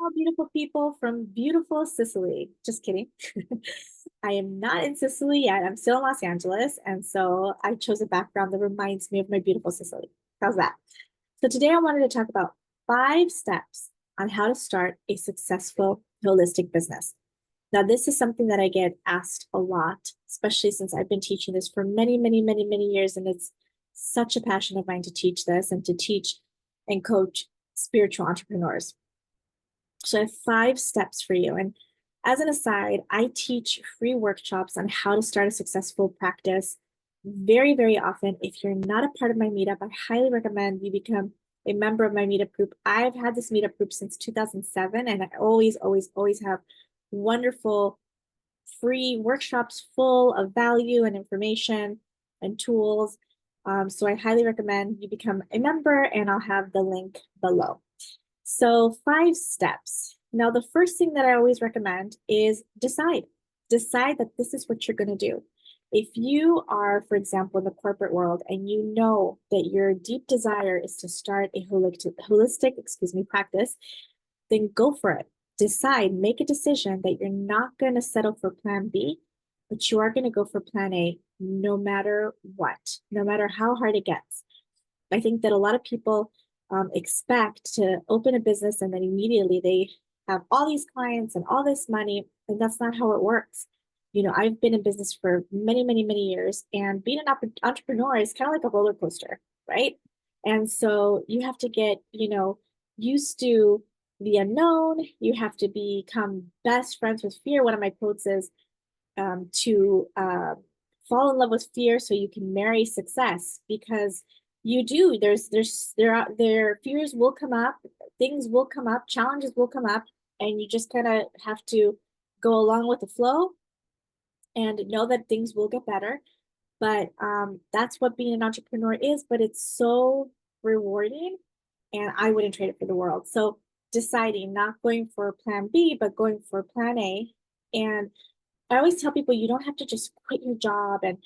all beautiful people from beautiful Sicily. Just kidding. I am not in Sicily yet. I'm still in Los Angeles. And so I chose a background that reminds me of my beautiful Sicily. How's that? So today I wanted to talk about 5 steps on how to start a successful holistic business. Now, this is something that I get asked a lot, especially since I've been teaching this for many, many, many, many years. And it's such a passion of mine to teach this and to teach and coach spiritual entrepreneurs. So I have 5 steps for you. And as an aside, I teach free workshops on how to start a successful practice very, very often. If you're not a part of my meetup, I highly recommend you become a member of my meetup group. I've had this meetup group since 2007, and I always, always, always have wonderful free workshops full of value and information and tools. So I highly recommend you become a member, and I'll have the link below. So 5 steps. Now, the first thing that I always recommend is decide. Decide that this is what you're going to do. If you are, for example, in the corporate world and you know that your deep desire is to start a holistic practice, then go for it. Decide, make a decision that you're not going to settle for plan B, but you are going to go for plan A no matter what, no matter how hard it gets. I think that a lot of people expect to open a business and then immediately they have all these clients and all this money, and that's not how it works. You know, I've been in business for many, many, many years, and being an entrepreneur is kind of like a roller coaster, right? And so you have to get, used to the unknown. You have to become best friends with fear. One of my quotes is to fall in love with fear so you can marry success, because you do. There fears will come up, things will come up, challenges will come up, and you just kind of have to go along with the flow and know that things will get better. But that's what being an entrepreneur is, but it's so rewarding, and I wouldn't trade it for the world. So deciding, not going for plan B, but going for plan A. And I always tell people you don't have to just quit your job and,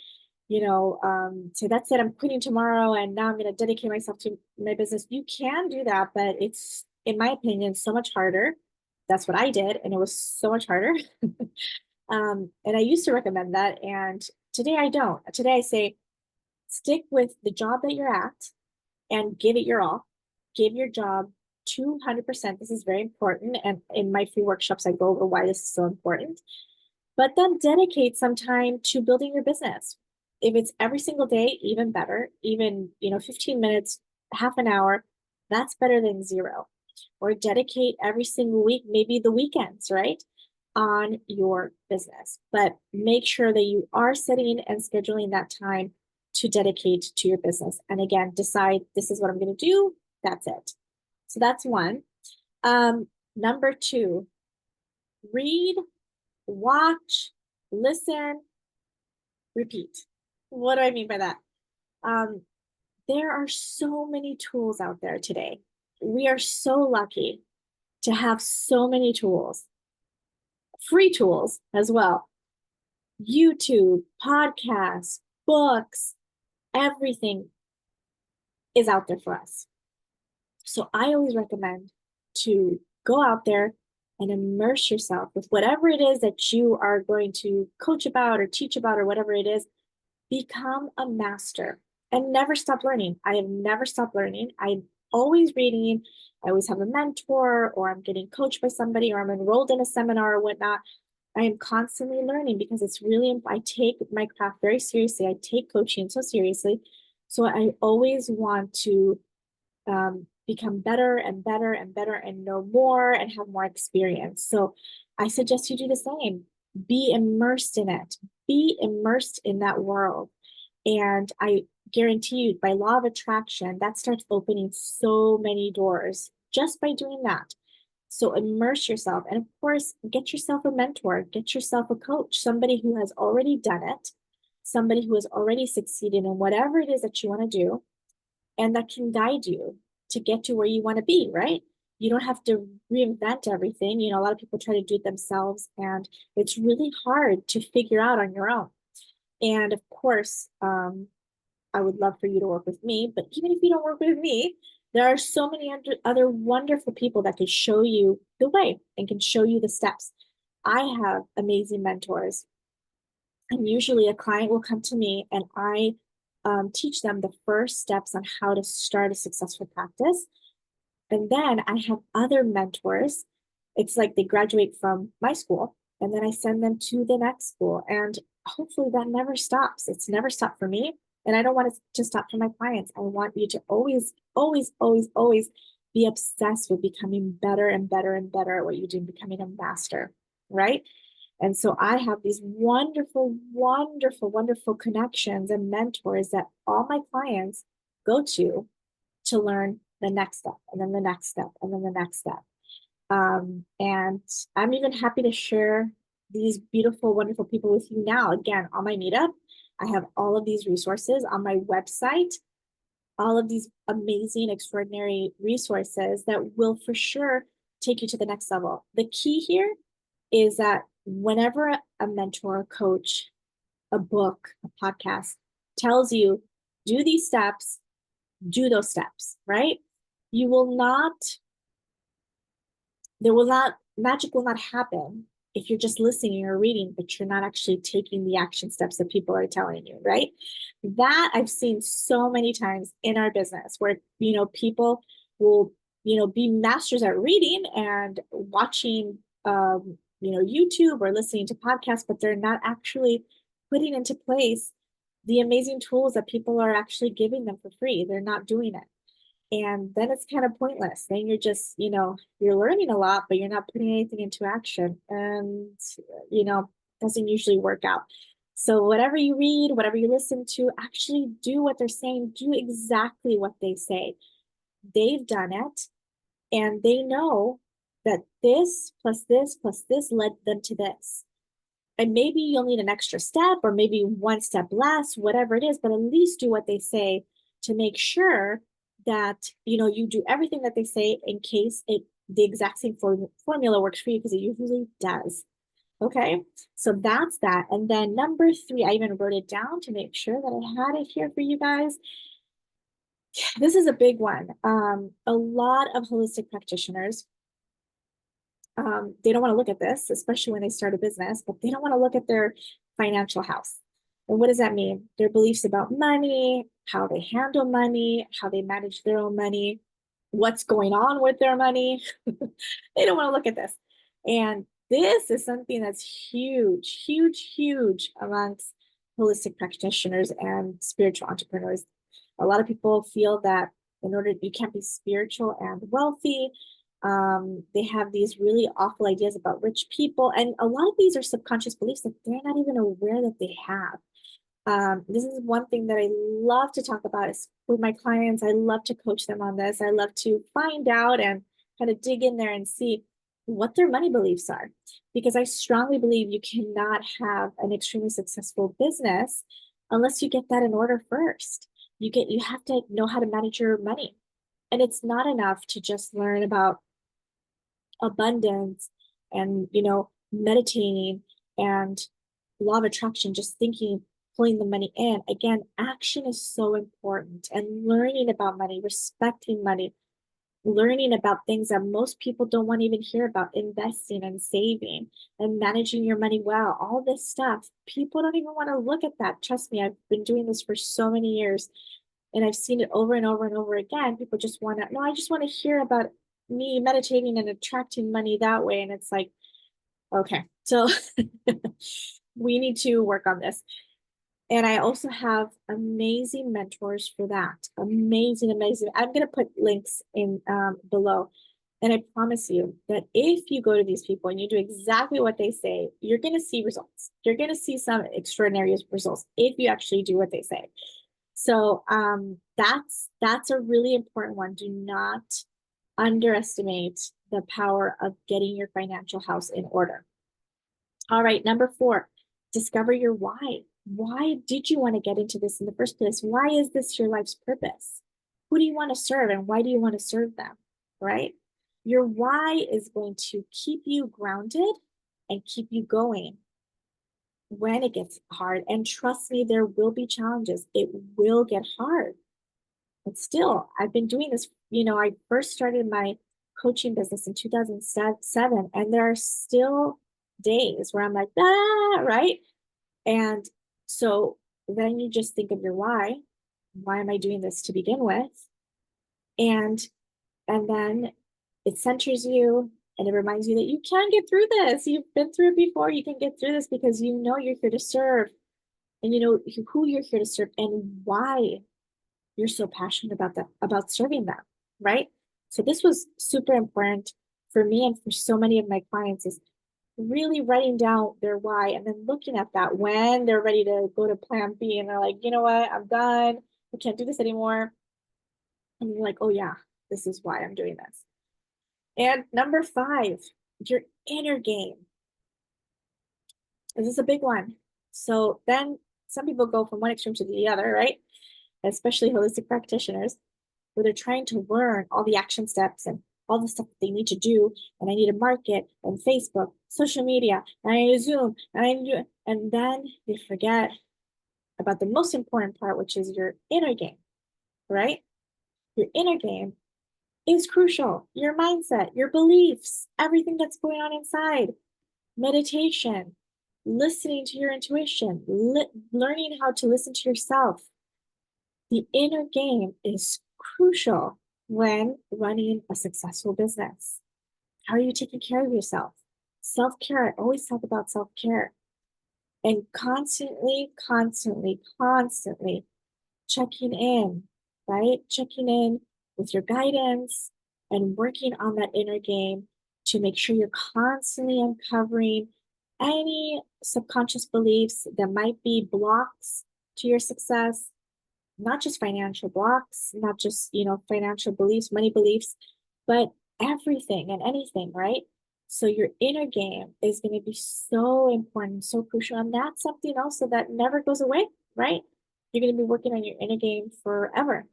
say, that's it, I'm quitting tomorrow and now I'm going to dedicate myself to my business. You can do that, but it's, in my opinion, so much harder. That's what I did, and it was so much harder. And I used to recommend that, and today I don't. Today I say, stick with the job that you're at and give it your all. Give your job 200%. This is very important. And in my free workshops, I go over why this is so important. But then dedicate some time to building your business. If it's every single day, even better. Even, 15 minutes, half an hour, that's better than zero. Or dedicate every single week, maybe the weekends, right, on your business. But make sure that you are setting and scheduling that time to dedicate to your business. And again, decide, this is what I'm going to do. That's it. So that's one. Number 2, read, watch, listen, repeat. What do I mean by that? There are so many tools out there today. We are so lucky to have so many tools, free tools as well. YouTube, podcasts, books, everything is out there for us. So I always recommend to go out there and immerse yourself with whatever it is that you are going to coach about or teach about or whatever it is. Become a master and never stop learning. I have never stopped learning. I'm always reading. I always have a mentor, or I'm getting coached by somebody, or I'm enrolled in a seminar or whatnot. I am constantly learning because it's really, I take my craft very seriously. I take coaching so seriously. So I always want to become better and better and better and know more and have more experience. So I suggest you do the same. Be immersed in it. Be immersed in that world. And I guarantee you, by law of attraction, that starts opening so many doors just by doing that. So immerse yourself. And of course, get yourself a mentor, get yourself a coach, somebody who has already done it, somebody who has already succeeded in whatever it is that you want to do, and that can guide you to get to where you want to be, right? You don't have to reinvent everything. A lot of people try to do it themselves, and it's really hard to figure out on your own. And of course, I would love for you to work with me, but even if you don't work with me, There are so many other wonderful people that can show you the way and can show you the steps. I have amazing mentors, and usually a client will come to me and I teach them the first steps on how to start a successful practice. And then I have other mentors. It's like they graduate from my school and then I send them to the next school. And hopefully that never stops. It's never stopped for me. And I don't want it to stop for my clients. I want you to always, always, always, always be obsessed with becoming better and better and better at what you do, becoming a master, right? And so I have these wonderful, wonderful, wonderful connections and mentors that all my clients go to learn the next step, and then the next step, and then the next step. And I'm even happy to share these beautiful, wonderful people with you now. Again, on my meetup, I have all of these resources on my website, all of these amazing, extraordinary resources that will for sure take you to the next level. The key here is that whenever a mentor, a coach, a book, a podcast tells you, do these steps, do those steps, right? You will not, magic will not happen if you're just listening or reading, but you're not actually taking the action steps that people are telling you, right? That I've seen so many times in our business where, people will, be masters at reading and watching, YouTube or listening to podcasts, but they're not actually putting into place the amazing tools that people are actually giving them for free. They're not doing it. And then it's kind of pointless. Then you're just, you're learning a lot, but you're not putting anything into action. And, doesn't usually work out. So whatever you read, whatever you listen to, actually do what they're saying. Do exactly what they say. They've done it and they know that this plus this plus this led them to this. And maybe you'll need an extra step or maybe one step less, whatever it is, but at least do what they say to make sure that you do everything that they say in case the exact same formula works for you, because it usually does. Okay, so that's that. And then number 3, I even wrote it down to make sure that I had it here for you guys. This is a big one. A lot of holistic practitioners, they don't want to look at this, especially when they start a business, but they don't want to look at their financial house. And what does that mean? Their beliefs about money, how they handle money, how they manage their own money, what's going on with their money. They don't want to look at this. And this is something that's huge, huge, huge amongst holistic practitioners and spiritual entrepreneurs. A lot of people feel that in order, you can't be spiritual and wealthy. They have these really awful ideas about rich people. And a lot of these are subconscious beliefs that they're not even aware that they have. This is one thing that I love to talk about is with my clients. I love to coach them on this. I love to find out and kind of dig in there and see what their money beliefs are, because I strongly believe you cannot have an extremely successful business unless you get that in order first. You have to know how to manage your money. And it's not enough to just learn about abundance and, meditating and law of attraction, just thinking, pulling the money in. Again, action is so important, and learning about money, respecting money, learning about things that most people don't want to even hear about, investing and saving and managing your money well, all this stuff. People don't even want to look at that. Trust me, I've been doing this for so many years and I've seen it over and over and over again. People just want to, no, I just want to hear about me meditating and attracting money that way. And it's like, okay, so we need to work on this. And I also have amazing mentors for that. Amazing, amazing. I'm going to put links in below. And I promise you that if you go to these people and you do exactly what they say, you're going to see results. You're going to see some extraordinary results if you actually do what they say. So that's a really important one. Do not underestimate the power of getting your financial house in order. All right, number 4, discover your why. Why did you want to get into this in the first place? Why is this your life's purpose? Who do you want to serve and why do you want to serve them, right? Your why is going to keep you grounded and keep you going when it gets hard. And trust me, there will be challenges. It will get hard. But still, I've been doing this I first started my coaching business in 2007, and there are still days where I'm like, ah, right? And so then you just think of your why. Why am I doing this to begin with? And then it centers you and it reminds you that you can get through this. You've been through it before. You can get through this because you know you're here to serve and you know who you're here to serve and why you're so passionate about that, about serving them, right? So this was super important for me and for so many of my clients is really writing down their why and then looking at that when they're ready to go to plan B and they're like, you know what, I'm done. I can't do this anymore. And you're like, oh yeah, this is why I'm doing this. And number 5, your inner game. This is a big one. So then some people go from one extreme to the other, right? Especially holistic practitioners, where they're trying to learn all the action steps and all the stuff that they need to do. And I need to market and Facebook, social media, and I need to Zoom, and I need to, and then they forget about the most important part, which is your inner game, right? Your inner game is crucial. Your mindset, your beliefs, everything that's going on inside, meditation, listening to your intuition, learning how to listen to yourself. The inner game is crucial when running a successful business. How are you taking care of yourself? Self-care, I always talk about self-care. And constantly, constantly, constantly checking in, right? Checking in with your guidance and working on that inner game to make sure you're constantly uncovering any subconscious beliefs that might be blocks to your success, not just financial blocks, not just, financial beliefs, money beliefs, but everything and anything, right? So your inner game is going to be so important, so crucial. And that's something also that never goes away, right? You're going to be working on your inner game forever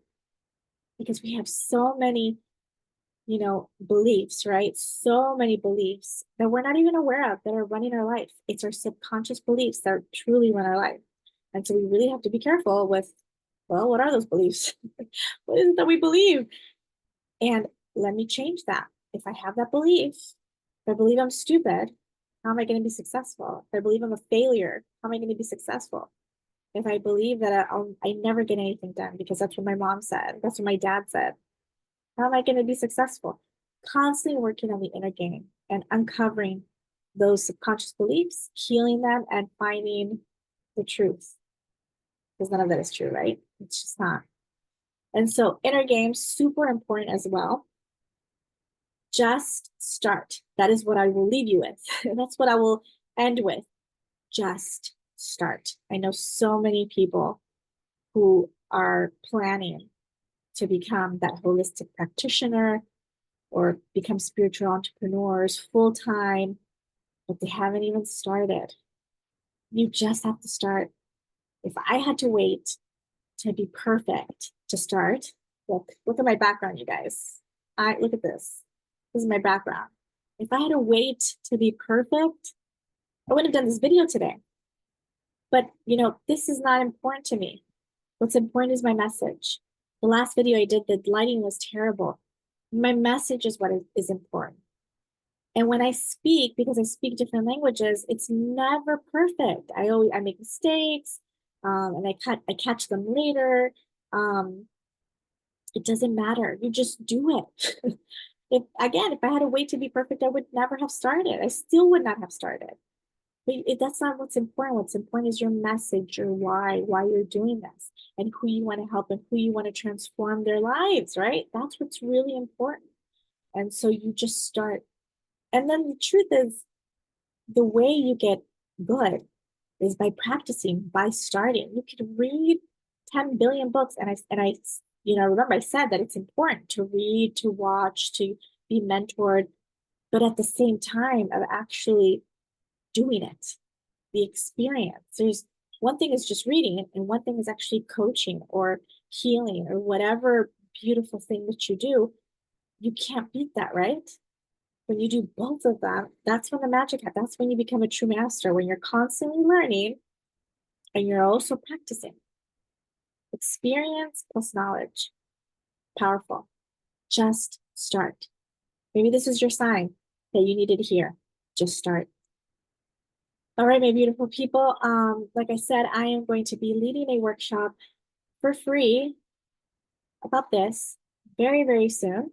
because we have so many, beliefs, right? So many beliefs that we're not even aware of that are running our life. It's our subconscious beliefs that truly run our life. And so we really have to be careful with, well, what are those beliefs? What is it that we believe? And let me change that. If I have that belief, if I believe I'm stupid, how am I going to be successful? If I believe I'm a failure, how am I going to be successful? If I believe that I never get anything done because that's what my mom said, that's what my dad said, how am I going to be successful? Constantly working on the inner game and uncovering those subconscious beliefs, healing them, and finding the truth. Because none of that is true, right? It's just not. And so inner game, super important as well. Just start. That is what I will leave you with. And that's what I will end with. Just start. I know so many people who are planning to become that holistic practitioner or become spiritual entrepreneurs full time, but they haven't even started. You just have to start. If I had to wait to be perfect to start, look at my background, you guys. Look at this. This is my background. If I had to wait to be perfect, I wouldn't have done this video today. But this is not important to me. What's important is my message. The last video I did, the lighting was terrible. My message is what is important. And when I speak, because I speak different languages, it's never perfect. I make mistakes, and I catch them later. It doesn't matter. You just do it. If I had to wait to be perfect, I would never have started. I still would not have started. But that's not what's important. What's important is your message, your why you're doing this, and who you want to help and who you want to transform their lives, right? That's what's really important. And so you just start. And then the truth is, the way you get good is by practicing, by starting. You can read 10 billion books. And I remember I said that it's important to read, to watch, to be mentored, but at the same time of actually doing it, the experience. There's one thing is just reading it, and one thing is actually coaching or healing or whatever beautiful thing that you do. You can't beat that, right? When you do both of them, that's when the magic happens. That's when you become a true master, when you're constantly learning and you're also practicing. Experience plus knowledge. Powerful. Just start. Maybe this is your sign that you needed to hear. Just start. All right, my beautiful people. Like I said, I am going to be leading a workshop for free about this very, very soon.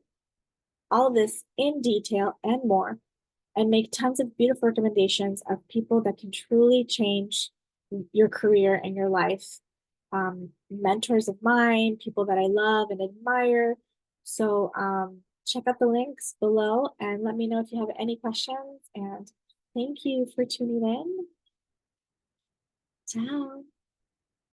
All of this in detail and more, and make tons of beautiful recommendations of people that can truly change your career and your life. Mentors of mine, people that I love and admire. So check out the links below and let me know if you have any questions. And thank you for tuning in. Ciao.